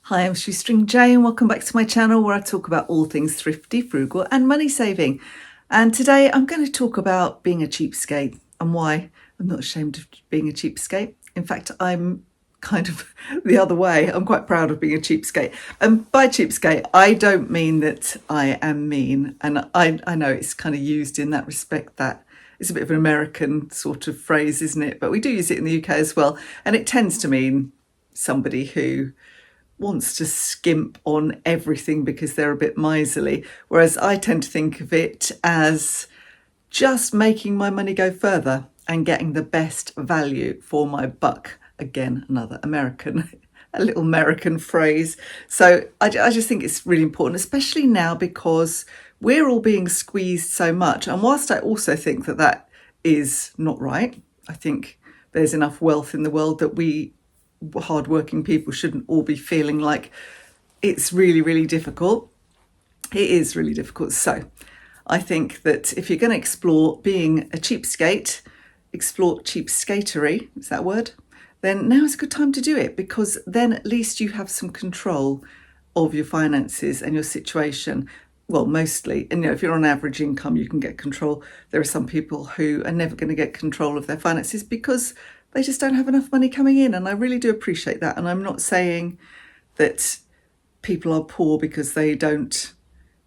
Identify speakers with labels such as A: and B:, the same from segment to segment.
A: Hi, I'm Shoestring Jay and welcome back to my channel where I talk about all things thrifty, frugal and money saving. And today I'm going to talk about being a cheapskate and why I'm not ashamed of being a cheapskate. In fact, I'm kind of the other way. I'm quite proud of being a cheapskate. And by cheapskate, I don't mean that I am mean. And I know it's kind of used in that respect, that it's a bit of an American sort of phrase, isn't it? But we do use it in the UK as well. And it tends to mean somebody who wants to skimp on everything because they're a bit miserly, whereas I tend to think of it as just making my money go further and getting the best value for my buck. Again, another American, a little American phrase. So I just think it's really important, especially now because we're all being squeezed so much. And whilst I also think that that is not right, I think there's enough wealth in the world that we hardworking people shouldn't all be feeling like it's really, really difficult. It is really difficult. So I think that if you're going to explore being a cheapskate, explore cheapskatery, is that a word? Then now is a good time to do it, because then at least you have some control of your finances and your situation. Well, mostly. And if you're on average income, you can get control. There are some people who are never going to get control of their finances because they just don't have enough money coming in. And I really do appreciate that. And I'm not saying that people are poor because they don't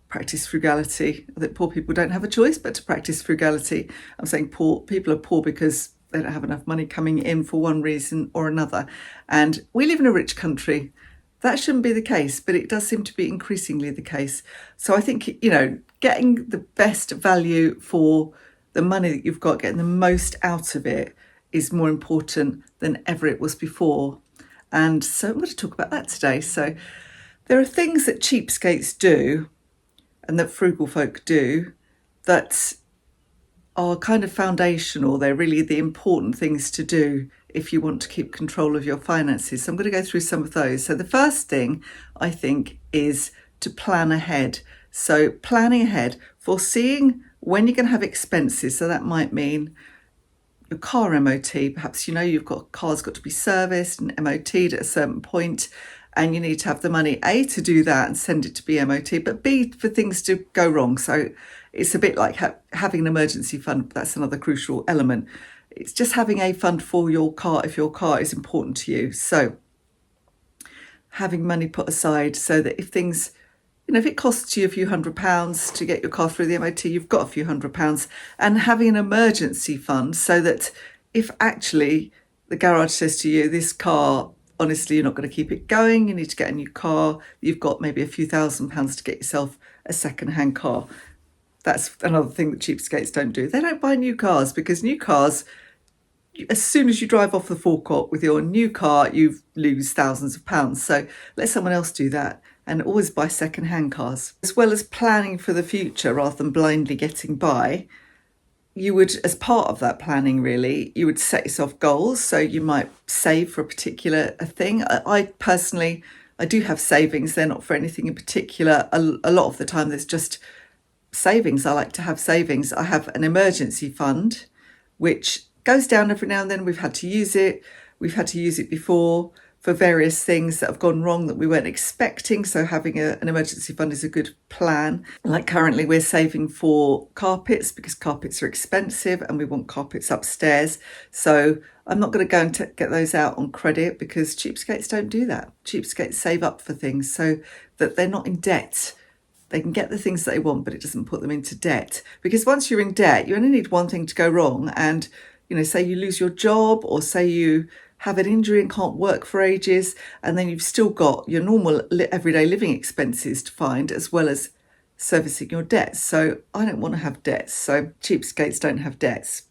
A: practice frugality, that poor people don't have a choice but to practice frugality. I'm saying poor people are poor because they don't have enough money coming in for one reason or another. And we live in a rich country. That shouldn't be the case, but it does seem to be increasingly the case. So I think, getting the best value for the money that you've got, getting the most out of it, is more important than ever it was before. And so I'm going to talk about that today. So there are things that cheapskates do and that frugal folk do that are kind of foundational. They're really the important things to do if you want to keep control of your finances. So I'm going to go through some of those. So the first thing I think is to plan ahead. So planning ahead, foreseeing when you're going to have expenses. So that might mean your car MOT. Perhaps you've got car's got to be serviced and MOT'd at a certain point, and you need to have the money A to do that and send it to be MOT, but B for things to go wrong. So it's a bit like having an emergency fund. That's another crucial element. It's just having a fund for your car if your car is important to you. So having money put aside so that if things, if it costs you a few £100s to get your car through the MOT, you've got a few £100, and having an emergency fund so that if actually the garage says to you, this car, honestly, you're not going to keep it going, you need to get a new car, you've got maybe a few £1,000s to get yourself a secondhand car. That's another thing that cheapskates don't do. They don't buy new cars, because new cars, as soon as you drive off the forecourt with your new car, you lose thousands of pounds. So let someone else do that, and always buy second-hand cars. As well as planning for the future rather than blindly getting by, you would, as part of that planning really, you would set yourself goals. So you might save for a particular thing. I personally, I do have savings. They're not for anything in particular. A lot of the time there's just savings. I like to have savings. I have an emergency fund, which goes down every now and then. We've had to use it. We've had to use it before for various things that have gone wrong that we weren't expecting. So having an emergency fund is a good plan. Like currently we're saving for carpets because carpets are expensive and we want carpets upstairs. So I'm not going to go and get those out on credit, because cheapskates don't do that. Cheapskates save up for things so that they're not in debt. They can get the things that they want, but it doesn't put them into debt. Because once you're in debt, you only need one thing to go wrong. And, say you lose your job, or say you have an injury and can't work for ages, and then you've still got your normal everyday living expenses to find, as well as servicing your debts. So I don't want to have debts. So cheapskates don't have debts.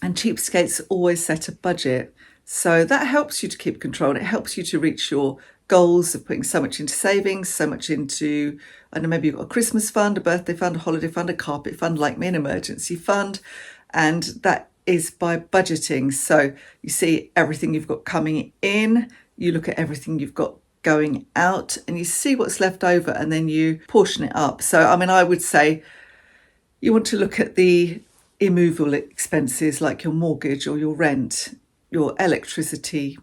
A: And cheapskates always set a budget. So that helps you to keep control. It helps you to reach your goals of putting so much into savings, so much into, I don't know, maybe you've got a Christmas fund, a birthday fund, a holiday fund, a carpet fund, like me, an emergency fund. And that is by budgeting. So you see everything you've got coming in, you look at everything you've got going out, and you see what's left over, and then you portion it up. So, I would say you want to look at the immovable expenses like your mortgage or your rent, your electricity,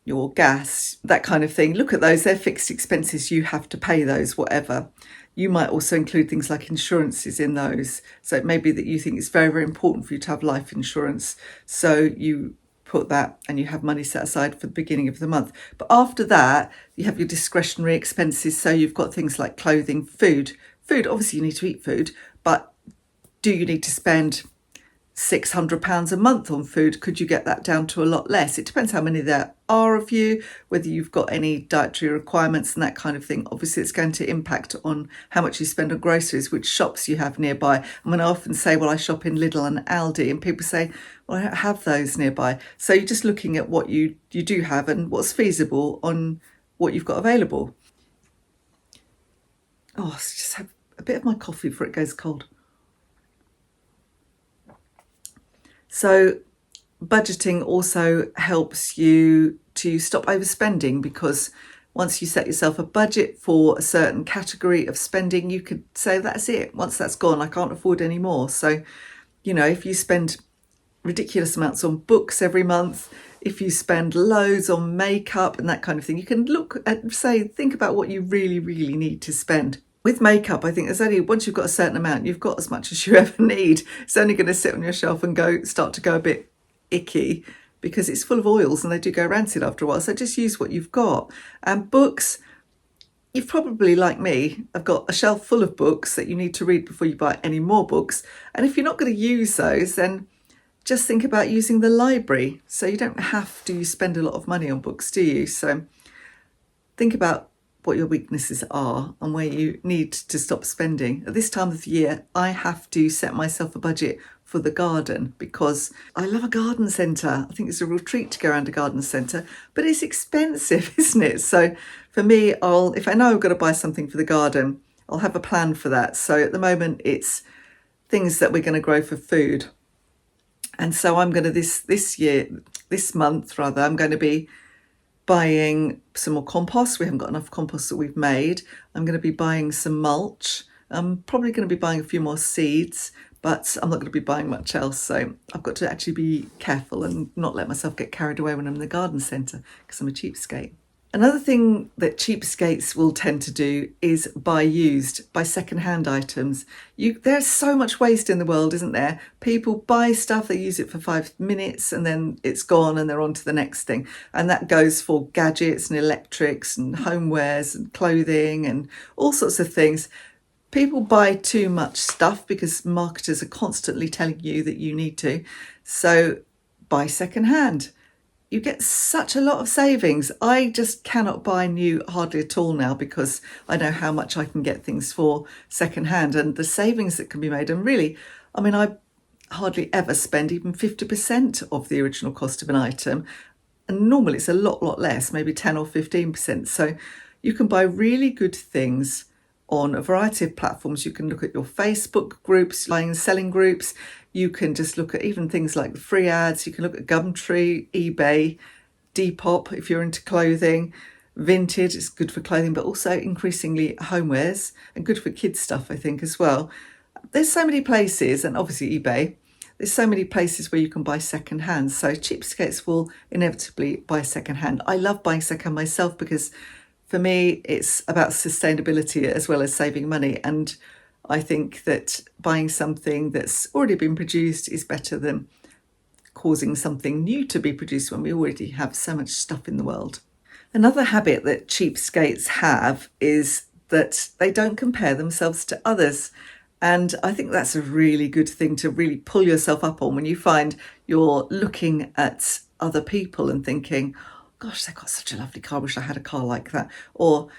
A: your gas, that kind of thing. Look at those, they're fixed expenses, you have to pay those, whatever. You might also include things like insurances in those. So it may be that you think it's very, very important for you to have life insurance. So you put that and you have money set aside for the beginning of the month. But after that, you have your discretionary expenses. So you've got things like clothing, food. Food, obviously you need to eat food, but do you need to spend £600 a month on food? Could you get that down to a lot less? It depends how many there are of you, whether you've got any dietary requirements and that kind of thing. Obviously, it's going to impact on how much you spend on groceries, which shops you have nearby. I mean, I often say, well, I shop in Lidl and Aldi, and people say, well, I don't have those nearby. So you're just looking at what you do have and what's feasible on what you've got available. Oh, let's just have a bit of my coffee before it goes cold. So budgeting also helps you to stop overspending, because once you set yourself a budget for a certain category of spending, you could say that's it. Once that's gone, I can't afford any more. So, if you spend ridiculous amounts on books every month, if you spend loads on makeup and that kind of thing, you can look at, think about what you really, really need to spend. With makeup, I think there's only, once you've got a certain amount, you've got as much as you ever need. It's only going to sit on your shelf and start to go a bit icky, because it's full of oils and they do go rancid after a while. So just use what you've got. And books, you've probably, like me, have got a shelf full of books that you need to read before you buy any more books. And if you're not going to use those, then just think about using the library. So you don't have to spend a lot of money on books, do you? So think about what your weaknesses are and where you need to stop spending. At this time of the year, I have to set myself a budget for the garden, because I love a garden centre. I think it's a real treat to go around a garden centre, but it's expensive, isn't it? So for me, if I know I've got to buy something for the garden, I'll have a plan for that. So at the moment, it's things that we're going to grow for food. And so I'm going to this month, I'm going to be buying some more compost. We haven't got enough compost that we've made. I'm going to be buying some mulch. I'm probably going to be buying a few more seeds, but I'm not going to be buying much else. So I've got to actually be careful and not let myself get carried away when I'm in the garden centre, because I'm a cheapskate. Another thing that cheapskates will tend to do is buy secondhand items. There's so much waste in the world, isn't there? People buy stuff, they use it for 5 minutes and then it's gone and they're on to the next thing. And that goes for gadgets and electrics and homewares and clothing and all sorts of things. People buy too much stuff because marketers are constantly telling you that you need to. So buy secondhand. You get such a lot of savings. I just cannot buy new hardly at all now, because I know how much I can get things for secondhand and the savings that can be made. And really, I hardly ever spend even 50% of the original cost of an item. And normally it's a lot less, maybe 10 or 15%. So you can buy really good things on a variety of platforms. You can look at your Facebook groups, buying and selling groups. You can just look at even things like the free ads. You can look at Gumtree, eBay, Depop if you're into clothing. Vinted is good for clothing, but also increasingly homewares, and good for kids stuff, I think, as well. There's so many places, and obviously eBay. There's so many places where you can buy secondhand. So cheapskates will inevitably buy secondhand. I love buying secondhand myself, because for me, it's about sustainability as well as saving money. And I think that buying something that's already been produced is better than causing something new to be produced when we already have so much stuff in the world. Another habit that cheapskates have is that they don't compare themselves to others. And I think that's a really good thing to really pull yourself up on, when you find you're looking at other people and thinking, gosh, they've got such a lovely car, I wish I had a car like that. Or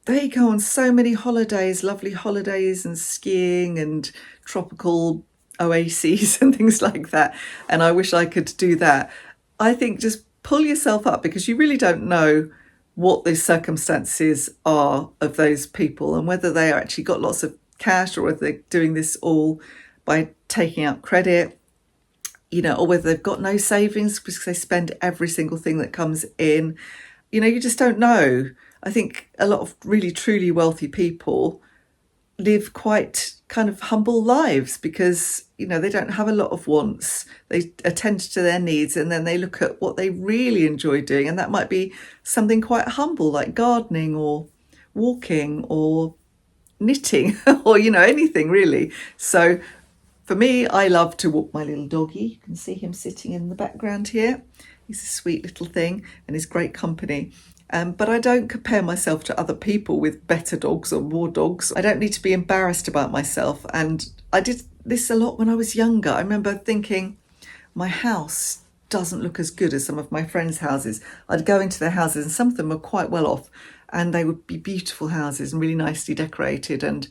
A: they go on so many holidays, lovely holidays and skiing and tropical oases and things like that. And I wish I could do that. I think just pull yourself up, because you really don't know what the circumstances are of those people and whether they are actually got lots of cash, or whether they're doing this all by taking out credit, or whether they've got no savings because they spend every single thing that comes in. You just don't know. I think a lot of really truly wealthy people live quite kind of humble lives because, you know, they don't have a lot of wants. They attend to their needs and then they look at what they really enjoy doing. And that might be something quite humble like gardening or walking or knitting or, you know, anything really. So for me, I love to walk my little doggy. You can see him sitting in the background here. He's a sweet little thing and he's great company. But I don't compare myself to other people with better dogs or more dogs. I don't need to be embarrassed about myself. And I did this a lot when I was younger. I remember thinking, my house doesn't look as good as some of my friends' houses. I'd go into their houses and some of them were quite well off and they would be beautiful houses and really nicely decorated. And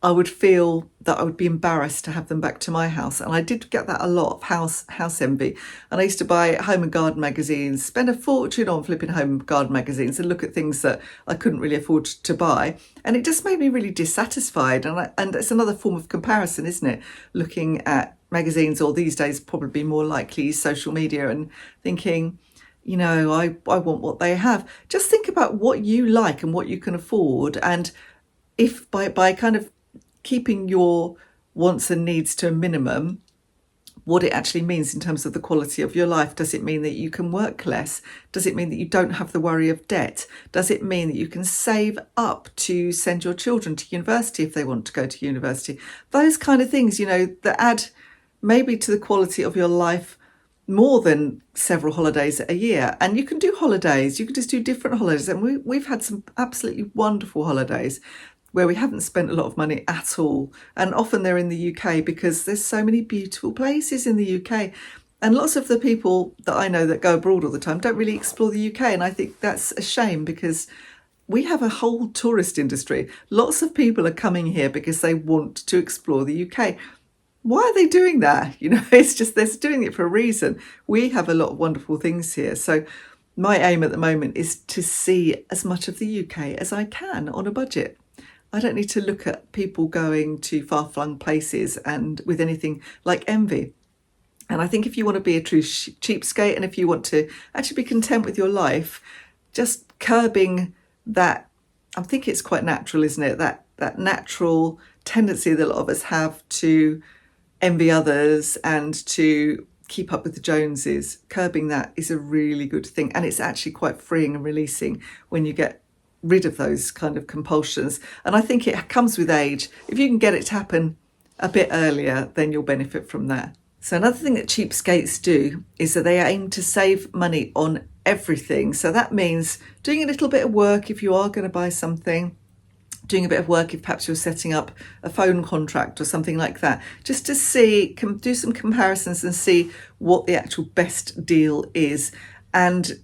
A: I would feel that I would be embarrassed to have them back to my house. And I did get that a lot of house envy. And I used to buy home and garden magazines, spend a fortune on flipping home and garden magazines and look at things that I couldn't really afford to buy. And it just made me really dissatisfied. And it's another form of comparison, isn't it? Looking at magazines, or these days probably more likely social media, and thinking, you know, I want what they have. Just think about what you like and what you can afford. And if by kind of keeping your wants and needs to a minimum, what it actually means in terms of the quality of your life. Does it mean that you can work less? Does it mean that you don't have the worry of debt? Does it mean that you can save up to send your children to university if they want to go to university? Those kind of things, you know, that add maybe to the quality of your life more than several holidays a year. And you can do holidays, you can just do different holidays. And we've had some absolutely wonderful holidays where we haven't spent a lot of money at all. And often they're in the UK because there's so many beautiful places in the UK. And lots of the people that I know that go abroad all the time don't really explore the UK. And I think that's a shame because we have a whole tourist industry. Lots of people are coming here because they want to explore the UK. Why are they doing that? You know, it's just they're doing it for a reason. We have a lot of wonderful things here. So my aim at the moment is to see as much of the UK as I can on a budget. I don't need to look at people going to far-flung places and with anything like envy. And I think if you want to be a true cheapskate and if you want to actually be content with your life, just curbing that, I think it's quite natural, isn't it? That natural tendency that a lot of us have to envy others and to keep up with the Joneses. Curbing that is a really good thing. And it's actually quite freeing and releasing when you get rid of those kind of compulsions. And I think it comes with age. If you can get it to happen a bit earlier, then you'll benefit from that. So another thing that cheapskates do is that they aim to save money on everything. So that means doing a little bit of work if you are going to buy something, doing a bit of work if perhaps you're setting up a phone contract or something like that, just to see, do some comparisons and see what the actual best deal is. And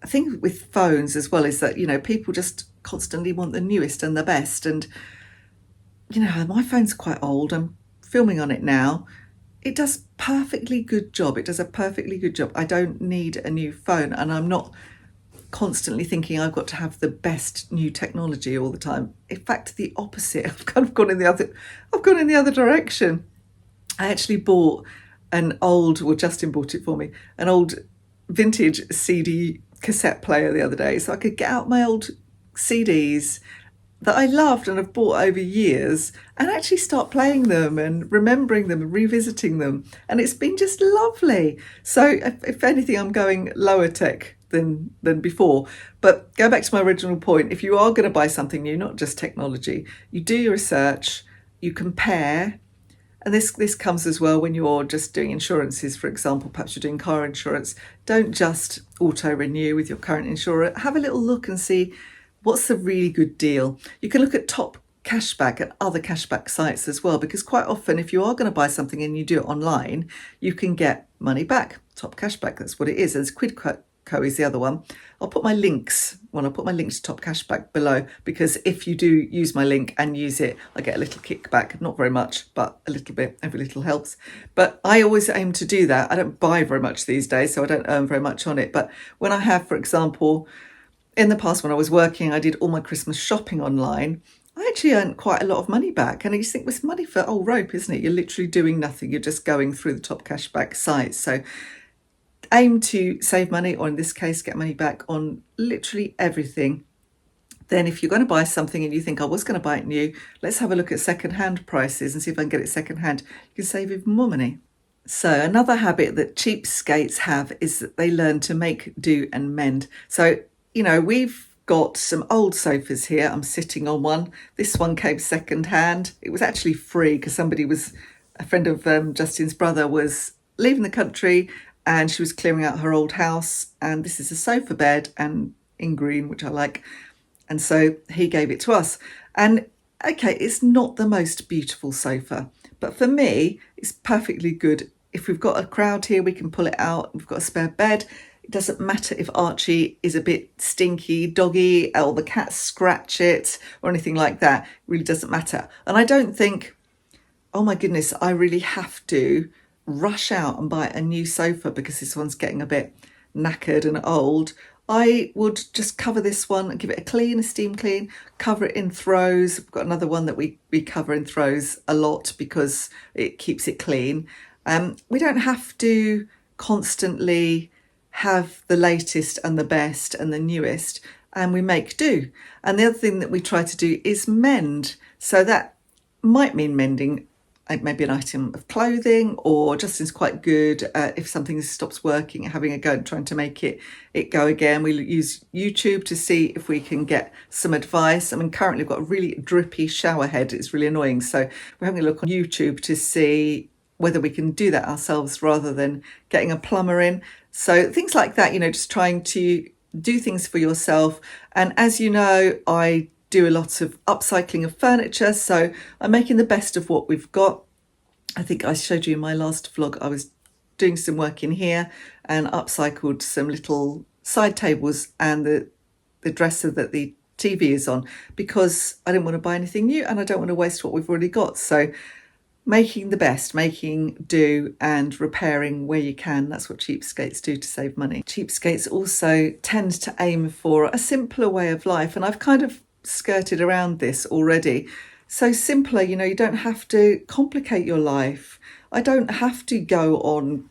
A: I think with phones as well is that, you know, people just constantly want the newest and the best. And, you know, my phone's quite old. I'm filming on it now. It does perfectly good job. It does a perfectly good job. I don't need a new phone, and I'm not constantly thinking I've got to have the best new technology all the time. In fact, the opposite. I've kind of gone in the other direction. I actually bought Justin bought it for me, an old vintage CD cassette player the other day, so I could get out my old CDs that I loved and have bought over years and actually start playing them and remembering them and revisiting them. And it's been just lovely. So if anything, I'm going lower tech than before. But go back to my original point. If you are going to buy something new, not just technology, you do your research, you compare. And this comes as well when you're just doing insurances, for example. Perhaps you're doing car insurance. Don't just auto-renew with your current insurer. Have a little look and see what's the really good deal. You can look at Top Cashback and other cashback sites as well, because quite often if you are going to buy something and you do it online, you can get money back. Top Cashback, that's what it is. There's Quidco is the other one. I'll put my link to Top Cashback below, because if you do use my link and use it, I get a little kickback. Not very much, but a little bit. Every little helps. But I always aim to do that. I don't buy very much these days, so I don't earn very much on it. But when I have, for example, in the past when I was working, I did all my Christmas shopping online. I actually earned quite a lot of money back. And you just think, it's money for old rope, isn't it? You're literally doing nothing. You're just going through the Top Cashback sites. So aim to save money, or in this case, get money back on literally everything. then if you're going to buy something and you think I was going to buy it new, let's have a look at secondhand prices and see if I can get it secondhand. You can save even more money. So another habit that cheapskates have is that they learn to make, do and mend. So, we've got some old sofas here. I'm sitting on one. This one came secondhand. It was actually free because a friend of Justin's brother was leaving the country and she was clearing out her old house. And this is a sofa bed and in green, which I like. And so he gave it to us. And okay, it's not the most beautiful sofa, but for me, it's perfectly good. If we've got a crowd here, we can pull it out. We've got a spare bed. It doesn't matter if Archie is a bit stinky, doggy, or the cats scratch it or anything like that. It really doesn't matter. And I don't think, oh my goodness, I really have to rush out and buy a new sofa because this one's getting a bit knackered and old. I would just cover this one and give it a steam clean, cover it in throws. We've got another one that we cover in throws a lot because it keeps it clean. We don't have to constantly have the latest and the best and the newest, and we make do. And the other thing that we try to do is mend. So that might mean mending maybe an item of clothing, or Justin's quite good if something stops working, having a go and trying to make it go again. We use YouTube to see if we can get some advice. I mean, currently we've got a really drippy shower head. It's really annoying. So we're having a look on YouTube to see whether we can do that ourselves rather than getting a plumber in. So things like that, just trying to do things for yourself. And as you know, I do a lot of upcycling of furniture, so I'm making the best of what we've got. I think I showed you in my last vlog, I was doing some work in here and upcycled some little side tables and the dresser that the TV is on, because I didn't want to buy anything new and I don't want to waste what we've already got. So making the best, making do and repairing where you can. That's what cheapskates do to save money. Cheapskates also tend to aim for a simpler way of life, and I've kind of skirted around this already. So simpler, you don't have to complicate your life. I don't have to go on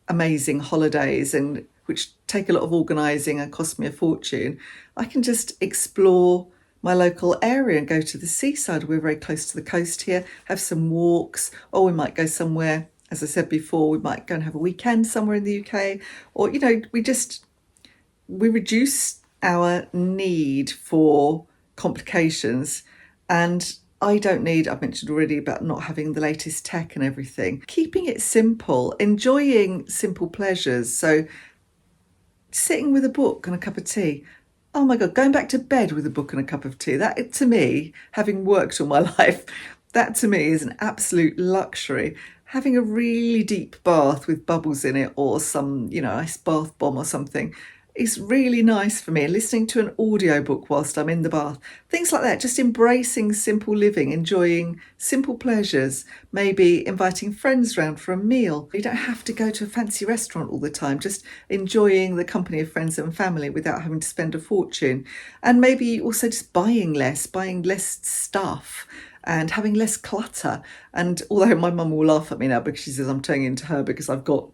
A: amazing holidays and which take a lot of organising and cost me a fortune. I can just explore my local area and go to the seaside. We're very close to the coast here, have some walks, or we might go somewhere, as I said before, we might go and have a weekend somewhere in the UK, or we reduce our need for complications. And I don't need, I've mentioned already about not having the latest tech and everything. Keeping it simple, enjoying simple pleasures. So sitting with a book and a cup of tea. Oh my God, going back to bed with a book and a cup of tea. That, to me, having worked all my life, that to me is an absolute luxury. Having a really deep bath with bubbles in it, or some, ice bath bomb or something, is really nice for me. Listening to an audiobook whilst I'm in the bath, things like that. Just embracing simple living, enjoying simple pleasures, maybe inviting friends round for a meal. You don't have to go to a fancy restaurant all the time, just enjoying the company of friends and family without having to spend a fortune. And maybe also just buying less stuff and having less clutter. And although my mum will laugh at me now because she says I'm turning into her because I've got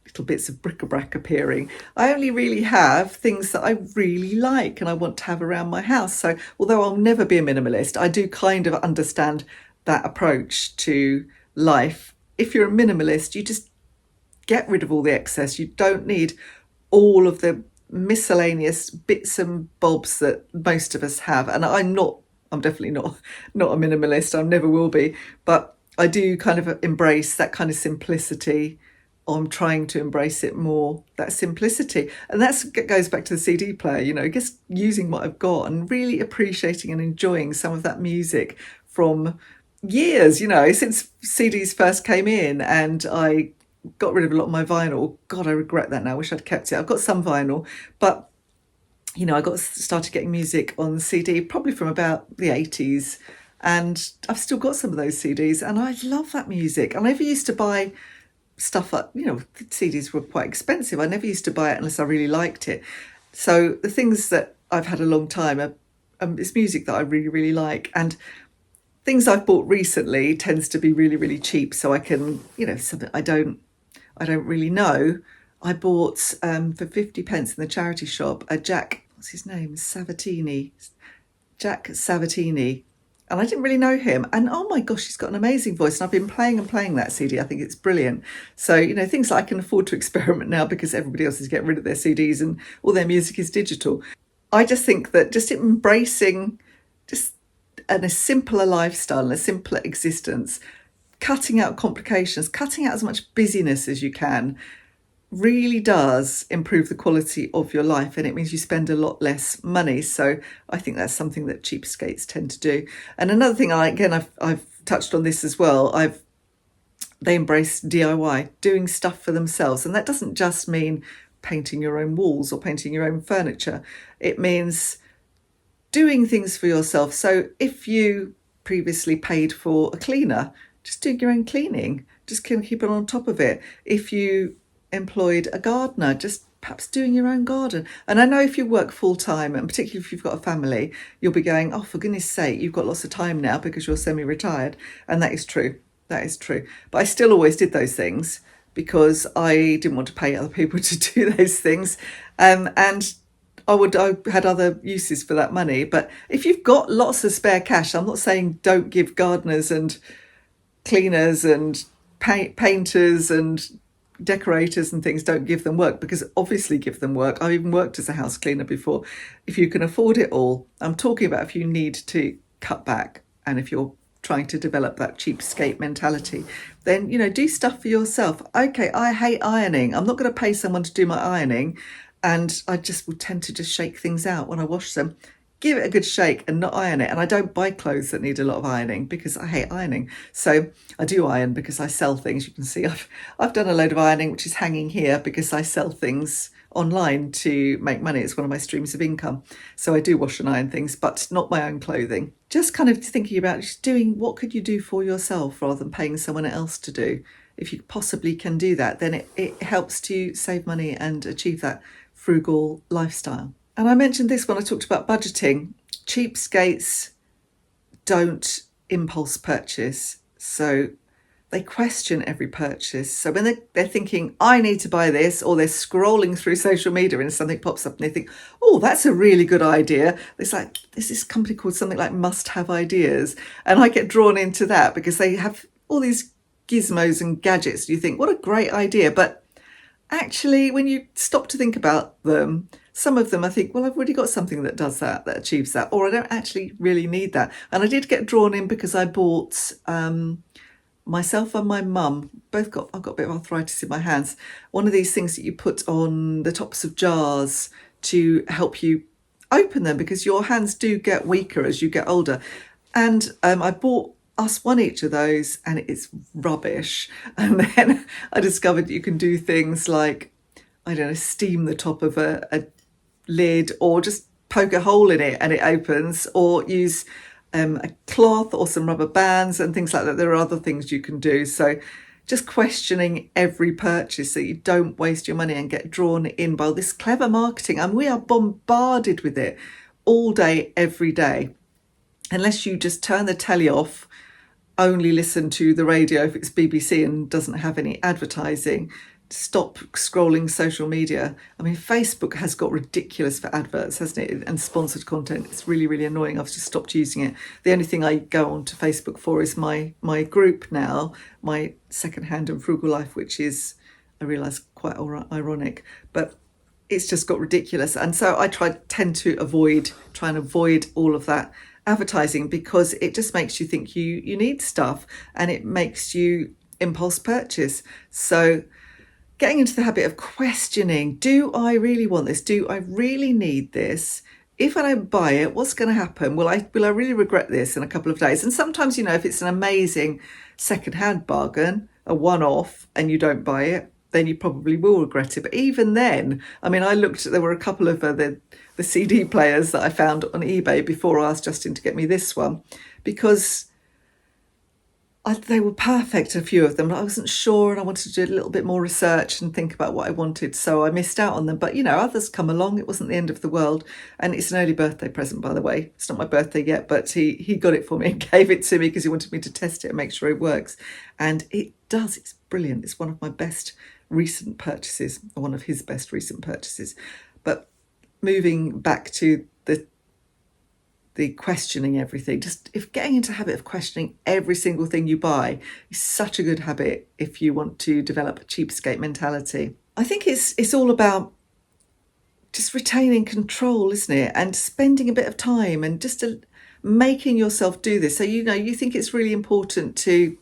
A: little bits of bric-a-brac appearing, I only really have things that I really like and I want to have around my house. So although I'll never be a minimalist, I do kind of understand that approach to life. If you're a minimalist, you just get rid of all the excess. You don't need all of the miscellaneous bits and bobs that most of us have. And I'm definitely not a minimalist. I never will be, but I do kind of embrace that kind of simplicity. I'm trying to embrace it more, that simplicity. And that goes back to the CD player, just using what I've got and really appreciating and enjoying some of that music from years, since CDs first came in, and I got rid of a lot of my vinyl. God, I regret that now. I wish I'd kept it. I've got some vinyl, but I started getting music on CD probably from about the 80s, and I've still got some of those CDs, and I love that music. I never used to buy stuff that, CDs were quite expensive. I never used to buy it unless I really liked it. So the things that I've had a long time are it's music that I really, really like. And things I've bought recently tends to be really, really cheap. So I can, something I don't really know. I bought for 50 pence in the charity shop a Jack, what's his name? Savatini, Jack Savatini. And I didn't really know him. And oh my gosh, he's got an amazing voice. And I've been playing and playing that CD. I think it's brilliant. So, you know, things that I can afford to experiment now because everybody else is getting rid of their CDs and all their music is digital. I just think that just embracing just a simpler lifestyle and a simpler existence, cutting out complications, cutting out as much busyness as you can, really does improve the quality of your life, and it means you spend a lot less money. So I think that's something that cheapskates tend to do. And another thing, I've touched on this as well, they embrace DIY, doing stuff for themselves, and that doesn't just mean painting your own walls or painting your own furniture. It means doing things for yourself. So if you previously paid for a cleaner, just doing your own cleaning, just keep it on top of it. If you employed a gardener, just perhaps doing your own garden. And I know if you work full time, and particularly if you've got a family, you'll be going, oh, for goodness sake, you've got lots of time now because you're semi-retired. And that is true. That is true. But I still always did those things because I didn't want to pay other people to do those things. And I had other uses for that money. But if you've got lots of spare cash, I'm not saying don't give gardeners and cleaners and painters and decorators and things, don't give them work, because obviously give them work. I've even worked as a house cleaner before. If you can afford it all, I'm talking about if you need to cut back and if you're trying to develop that cheapskate mentality, then, you know, do stuff for yourself. Okay, I hate ironing. I'm not going to pay someone to do my ironing, and I just will tend to just shake things out when I wash them. Give it a good shake and not iron it. And I don't buy clothes that need a lot of ironing because I hate ironing. So I do iron because I sell things. You can see I've done a load of ironing, which is hanging here because I sell things online to make money. It's one of my streams of income. So I do wash and iron things, but not my own clothing. Just kind of thinking about just doing what could you do for yourself rather than paying someone else to do. If you possibly can do that, then it helps to save money and achieve that frugal lifestyle. And I mentioned this when I talked about budgeting. Cheapskates don't impulse purchase. So they question every purchase. So when they're thinking, I need to buy this, or they're scrolling through social media and something pops up and they think, oh, that's a really good idea. It's like, there's this company called something like Must Have Ideas. And I get drawn into that because they have all these gizmos and gadgets. You think, what a great idea. But actually, when you stop to think about them, some of them I think, well, I've already got something that does that achieves that, or I don't actually really need that. And I did get drawn in because I bought myself and my mum, I've got a bit of arthritis in my hands, one of these things that you put on the tops of jars to help you open them because your hands do get weaker as you get older. And I bought us one each of those, and it's rubbish. And then I discovered you can do things like, I don't know, steam the top of a lid, or just poke a hole in it and it opens, or use a cloth or some rubber bands and things like that. There are other things you can do. So just questioning every purchase so you don't waste your money and get drawn in by all this clever marketing. And we are bombarded with it all day, every day. Unless you just turn the telly off, only listen to the radio if it's BBC and doesn't have any advertising, stop scrolling social media. I mean, Facebook has got ridiculous for adverts, hasn't it? And sponsored content. It's really, really annoying. I've just stopped using it. The only thing I go on to Facebook for is my group now, my secondhand and frugal life, which is, I realise, quite ironic, but it's just got ridiculous. And so I tend to avoid all of that advertising because it just makes you think you need stuff, and it makes you impulse purchase. So getting into the habit of questioning, do I really want this? Do I really need this? If I don't buy it, what's going to happen? Will I really regret this in a couple of days? And sometimes, you know, if it's an amazing secondhand bargain, a one-off, and you don't buy it, then you probably will regret it. But even then, I mean, there were a couple of the CD players that I found on eBay before I asked Justin to get me this one, because they were perfect, a few of them. I wasn't sure, and I wanted to do a little bit more research and think about what I wanted, so I missed out on them. But, you know, others come along. It wasn't the end of the world. And it's an early birthday present, by the way. It's not my birthday yet, but he got it for me and gave it to me because he wanted me to test it and make sure it works. And it does. It's brilliant. It's one of my best recent purchases, or one of his best recent purchases. But moving back to the questioning everything, just if getting into a habit of questioning every single thing you buy is such a good habit if you want to develop a cheapskate mentality. I think it's all about just retaining control, isn't it? And spending a bit of time and just making yourself do this. So, you think it's really important to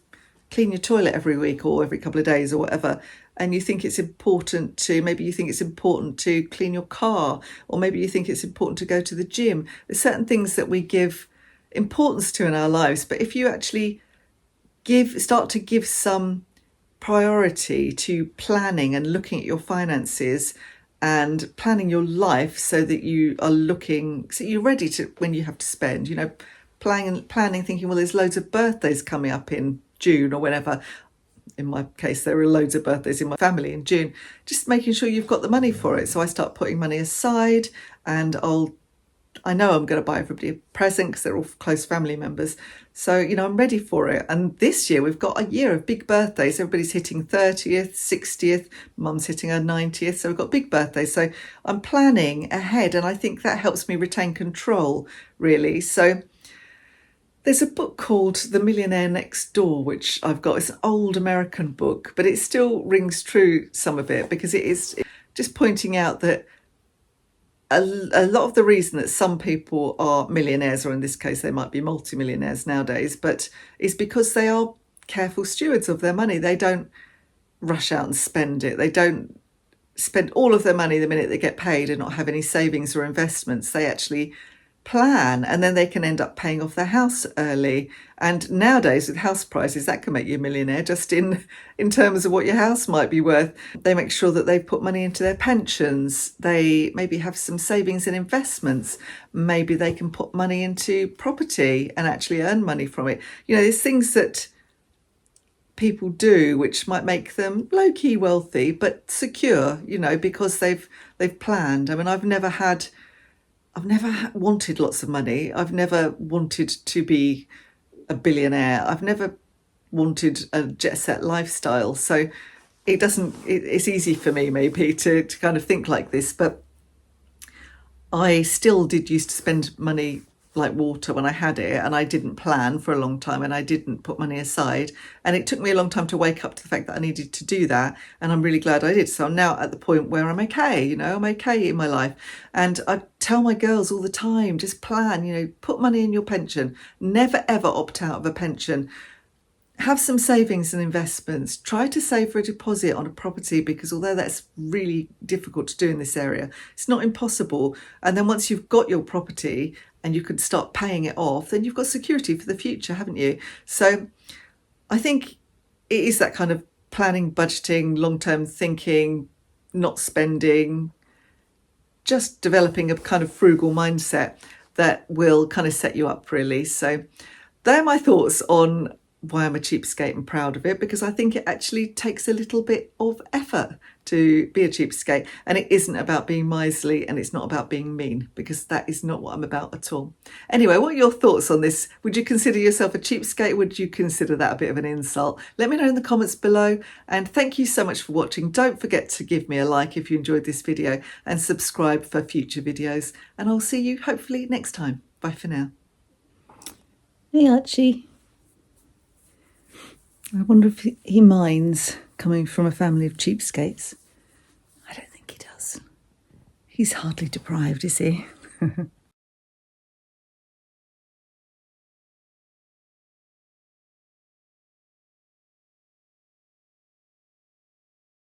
A: clean your toilet every week or every couple of days or whatever, and you think it's important to, maybe you think it's important to clean your car, or maybe you think it's important to go to the gym. There's certain things that we give importance to in our lives, but if you actually start to give some priority to planning and looking at your finances and planning your life so that you are so you're ready to, when you have to spend, planning, thinking, well, there's loads of birthdays coming up in June or whenever. In my case, there are loads of birthdays in my family in June. Just making sure you've got the money for it. So I start putting money aside, and I know I'm going to buy everybody a present because they're all close family members. So, I'm ready for it. And this year we've got a year of big birthdays. Everybody's hitting 30th, 60th, mum's hitting her 90th. So we've got big birthdays. So I'm planning ahead, and I think that helps me retain control, really. So there's a book called The Millionaire Next Door, which I've got. It's an old American book, but it still rings true, some of it, because it is just pointing out that a lot of the reason that some people are millionaires, or in this case they might be multimillionaires nowadays, but is because they are careful stewards of their money. They don't rush out and spend it. They don't spend all of their money the minute they get paid and not have any savings or investments. They actually plan, and then they can end up paying off their house early. And nowadays with house prices, that can make you a millionaire just in terms of what your house might be worth. They make sure that they've put money into their pensions. They maybe have some savings and investments. Maybe they can put money into property and actually earn money from it. There's things that people do which might make them low-key wealthy but secure, because they've planned. I mean, I've never wanted lots of money. I've never wanted to be a billionaire. I've never wanted a jet set lifestyle. So it's easy for me maybe to kind of think like this, but I still used to spend money like water when I had it, and I didn't plan for a long time, and I didn't put money aside, and it took me a long time to wake up to the fact that I needed to do that, and I'm really glad I did. So I'm now at the point where I'm okay, I'm okay in my life, and I tell my girls all the time, just plan, put money in your pension, never ever opt out of a pension. Have some savings and investments. Try to save for a deposit on a property, because although that's really difficult to do in this area, it's not impossible. And then once you've got your property and you can start paying it off, then you've got security for the future, haven't you? So I think it is that kind of planning, budgeting, long-term thinking, not spending, just developing a kind of frugal mindset that will kind of set you up, really. So they're my thoughts on why I'm a cheapskate and proud of it, because I think it actually takes a little bit of effort to be a cheapskate, and it isn't about being miserly, and it's not about being mean, because that is not what I'm about at all. Anyway, what are your thoughts on this? Would you consider yourself a cheapskate? Would you consider that a bit of an insult? Let me know in the comments below, and thank you so much for watching. Don't forget to give me a like if you enjoyed this video, and subscribe for future videos, and I'll see you hopefully next time. Bye for now. Hey Archie. I wonder if he minds coming from a family of cheapskates. I don't think he does. He's hardly deprived, is he?